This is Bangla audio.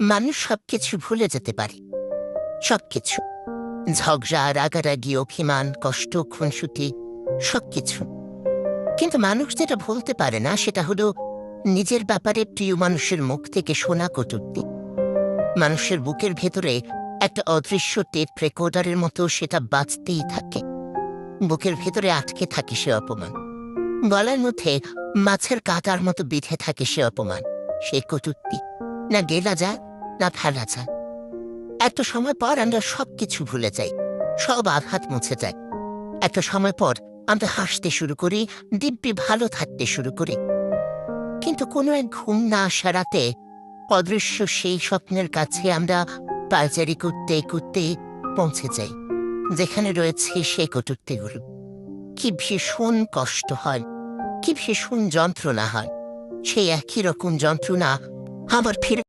মানুষ সবকিছু ভুলে যেতে পারে, সবকিছু। ঝগড়া, রাগারাগি, অভিমান, কষ্ট, খুনসুটি, সবকিছু। কিন্তু মানুষ যেটা ভুলতে পারে না সেটা হলো নিজের ব্যাপারে প্রিয় মানুষের মুখ থেকে শোনা কটূক্তি। মানুষের বুকের ভেতরে একটা অদৃশ্য টেপ রেকর্ডারের মতো সেটা বাজতেই থাকে। বুকের ভেতরে আটকে থাকে সে অপমান, গলার মধ্যে মাছের কাঁটার মতো বিঁধে থাকে সে অপমান, সে কটূক্তি। না গেলা যায়, না ফেলা যায়। একটা সময় পর আমরা সবকিছু ভুলে যাই, সব আঘাত মুছে যায়। একটা সময় পর আমরা হাসতে শুরু করি, দিব্যি ভালো থাকতে শুরু করি। কিন্তু কোনো এক ঘুম না আসা রাতে অদৃশ্য সেই স্বপ্নের কাছে আমরা পায়চারি করতে করতে পৌঁছে যাই, যেখানে রয়েছে সেই কটূক্তিগুলো। কি ভীষণ কষ্ট হয়, কি ভীষণ যন্ত্রণা হয়। সেই একই রকম যন্ত্রণা আবার ফিরে